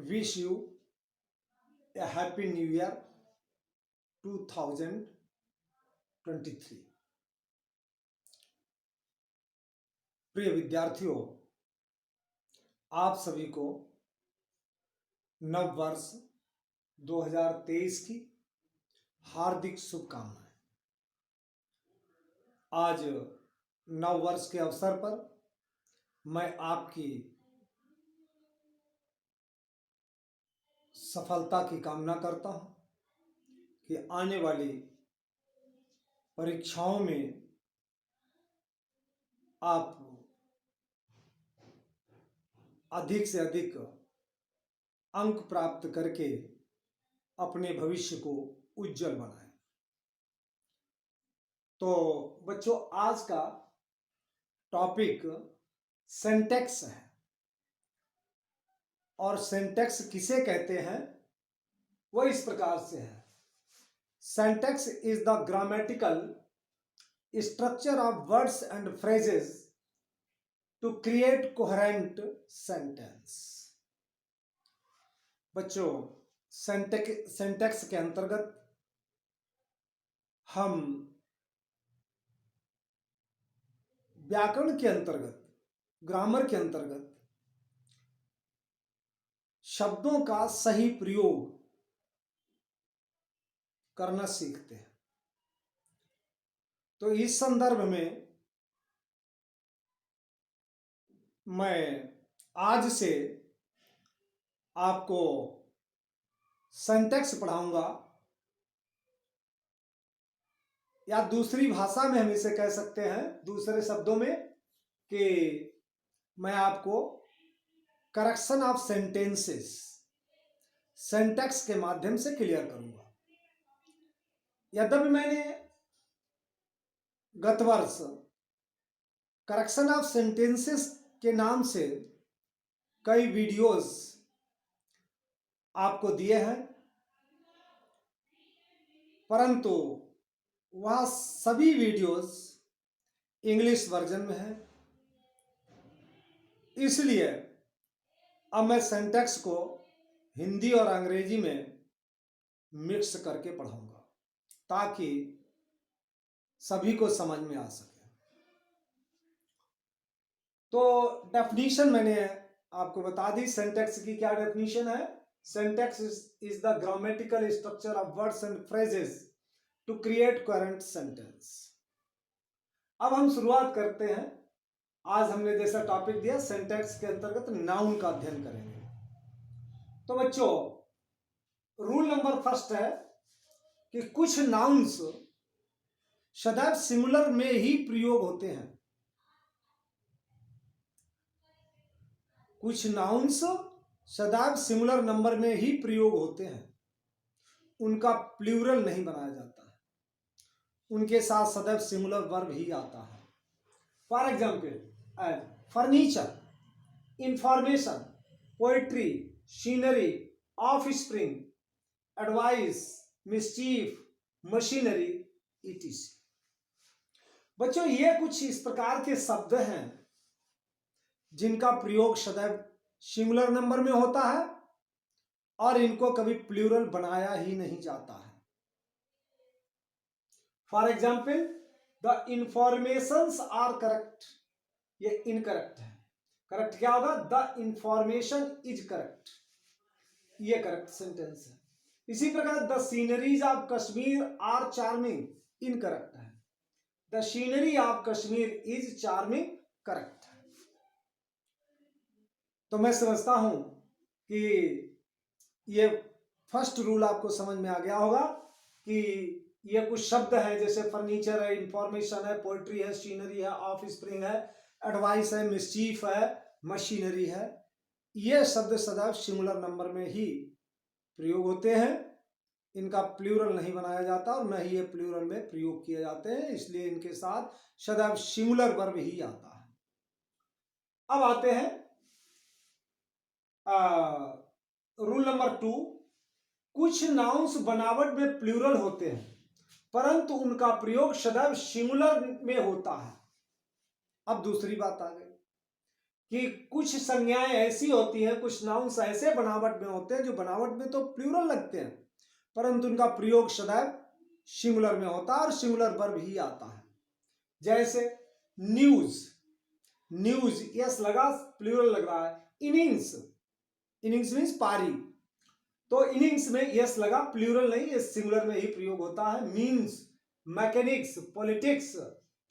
wish you a happy new year 2023। प्रिय विद्यार्थियों, आप सभी को नव वर्ष 2023 की हार्दिक शुभकामनाएं। आज नव वर्ष के अवसर पर मैं आपकी सफलता की कामना करता हूं कि आने वाली परीक्षाओं में आप अधिक से अधिक अंक प्राप्त करके अपने भविष्य को उज्जवल बनाएं। तो बच्चों, आज का टॉपिक सिंटैक्स है और सिंटैक्स किसे कहते हैं वो इस प्रकार से है। Syntax is the grammatical structure of words and phrases to create coherent sentence. बच्चों, सिंटैक्स के अंतर्गत हम व्याकरण के अंतर्गत, ग्रामर के अंतर्गत शब्दों का सही प्रयोग करना सीखते हैं। तो इस संदर्भ में मैं आज से आपको सिंटैक्स पढ़ाऊंगा, या दूसरी भाषा में हम इसे कह सकते हैं, दूसरे शब्दों में, कि मैं आपको करेक्शन ऑफ सेंटेंसेस सिंटैक्स के माध्यम से क्लियर करूंगा। यद्यपि मैंने गत वर्ष करेक्शन ऑफ सेंटेंसेस के नाम से कई वीडियोस आपको दिए हैं, परंतु वह सभी वीडियोस इंग्लिश वर्जन में है। इसलिए अब मैं सिंटैक्स को हिंदी और अंग्रेजी में मिक्स करके पढ़ाऊंगा ताकि सभी को समझ में आ सके। तो डेफिनेशन मैंने आपको बता दी। सिंटैक्स की क्या डेफिनेशन है? Syntax is the grammatical structure of words and phrases to create coherent sentence. अब हम शुरुआत करते हैं। आज हमने जैसा टॉपिक दिया, सिंटैक्स के अंतर्गत नाउन का अध्ययन करेंगे। तो बच्चों, रूल नंबर फर्स्ट है कि कुछ नाउन्स सदैव सिंगुलर में ही प्रयोग होते हैं। कुछ नाउन्स सदैव सिंगुलर नंबर में ही प्रयोग होते हैं, उनका प्लूरल नहीं बनाया जाता है, उनके साथ सदैव सिंगुलर वर्ब ही आता है। For example, furniture, information, poetry, scenery, offspring, advice, mischief, machinery, etc.. बच्चों, ये कुछ इस प्रकार के शब्द हैं जिनका प्रयोग सदैव सिंगुलर नंबर में होता है और इनको कभी प्लूरल बनाया ही नहीं जाता है। For example, the informations are correct, ये इनकरेक्ट है। करेक्ट क्या होगा? द इंफॉर्मेशन इज करेक्ट, ये करेक्ट सेंटेंस है। इसी प्रकार the sceneries of Kashmir are charming, incorrect है। The scenery of Kashmir is charming, correct है। तो मैं समझता हूं कि ये फर्स्ट रूल आपको समझ में आ गया होगा कि ये कुछ शब्द हैं, जैसे फर्नीचर है, इंफॉर्मेशन है, पोएट्री है, सीनरी है, ऑफस्प्रिंग है, एडवाइस है, मिस्चीफ है, मशीनरी है। ये शब्द सदैव सिंगुलर नंबर में ही प्रयोग होते हैं, इनका प्लूरल नहीं बनाया जाता और न ही ये प्लूरल में प्रयोग किए जाते हैं, इसलिए इनके साथ सदैव सिंगुलर वर्ब ही आता है। अब आते हैं रूल नंबर 2। कुछ नाउन्स बनावट में प्लूरल होते हैं परंतु उनका प्रयोग सदैव सिंगुलर में होता है। अब दूसरी बात आ गई कि कुछ संज्ञाएं ऐसी होती हैं, कुछ नाउन्स ऐसे बनावट में होते हैं जो बनावट में तो प्लूरल लगते हैं, परंतु उनका प्रयोग सदैव सिंगुलर में होता है और सिंगुलर वर्ब ही आता है। जैसे न्यूज, न्यूज यस लगा, प्लूरल लग रहा है। इनिंग्स, इनिंग्स मीन्स पारी, तो इनिंग्स में यस लगा, प्लूरल नहीं, ये सिंगुलर में ही प्रयोग होता है। Means, mechanics, politics,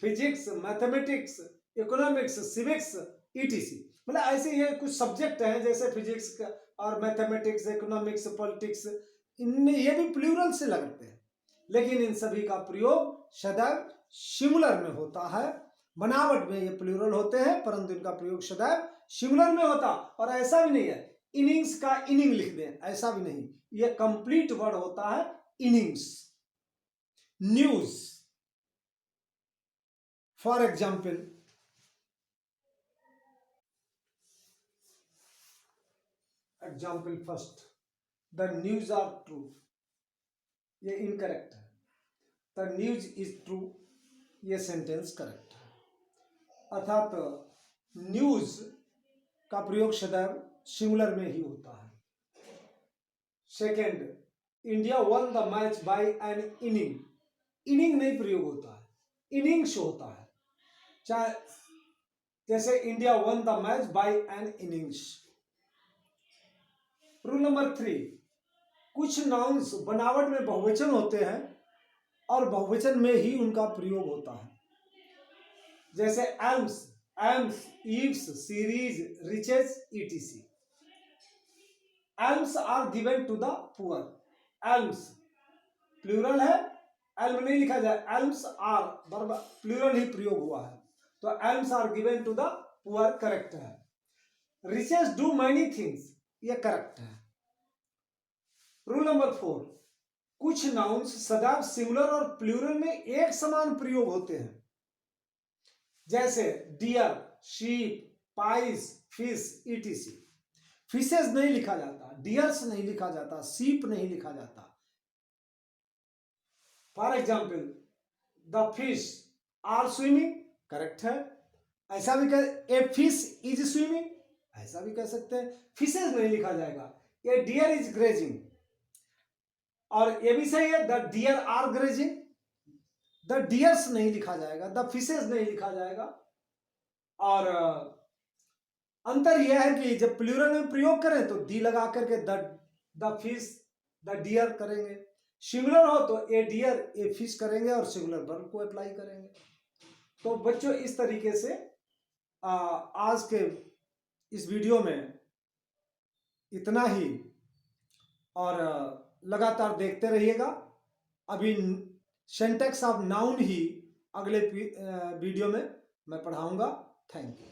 physics, mathematics, economics, civics, etc. मतलब ऐसे ये कुछ सब्जेक्ट हैं जैसे फिजिक्स और मैथमेटिक्स, इकोनॉमिक्स, पॉलिटिक्स, इनमें ये भी प्लूरल से लगते हैं, लेकिन इन सभी का प्रयोग सदैव सिंगुलर में होता है। बनावट में ये प्लूरल होते हैं परंतु इनका प्रयोग सदैव सिंगुलर में होता। और ऐसा भी नहीं है इनिंग्स का इनिंग लिख दें, ऐसा भी नहीं, ये कंप्लीट वर्ड होता है innings. News, for example, example first, the news are true, ये इनकरेक्ट है। द न्यूज इज ट्रू, ये सेंटेंस करेक्ट है। अर्थात न्यूज का प्रयोग सदैव सिंगुलर में ही होता है। Second, India one the match by N inning, inning नहीं प्रयोग होता है, इनिंग्स होता है। चाहे जैसे India one the match by an innings. Rule number 3, कुछ नाउन्स बनावट में बहुवचन होते हैं और बहुवचन में ही उनका प्रयोग होता है। जैसे alms, aims, eaves, series, riches, ETC. Alms are given to the poor, alms plural है, एल्म नहीं लिखा जाए, एल्म्स आर वर्ब प्लूरल ही प्रयोग हुआ है, तो alms are given to the poor correct है। रिचेस डू मैनी थिंग्स, ये करेक्ट है। रूल नंबर 4, कुछ नाउन्स सदैव सिंगुलर और प्लूरल में एक समान प्रयोग होते हैं। जैसे deer, sheep, pice, fish, ETC. Fishes नहीं लिखा जाता, डियर्स नहीं लिखा जाता, सीप नहीं लिखा जाता। For example, the fish are swimming, correct है। ऐसा भी कह, ए फिश इज स्विमिंग, ऐसा भी कह सकते हैं। फिशेस नहीं लिखा जाएगा। ए डियर इज ग्रेजिंग, और ये भी सही है, the deer are grazing, the deers नहीं लिखा जाएगा, द फिशेस नहीं लिखा जाएगा। और अंतर यह है कि जब प्लूरल में प्रयोग करें तो दी लगा करके द फिश, द डियर करेंगे। सिंगुलर हो तो ए डियर, ए फिश करेंगे और सिंगुलर वर्ब को अप्लाई करेंगे। तो बच्चों इस तरीके से आज के इस वीडियो में इतना ही, और लगातार देखते रहिएगा। अभी सिंटैक्स ऑफ नाउन ही अगले वीडियो में मैं पढ़ाऊंगा। Thank you.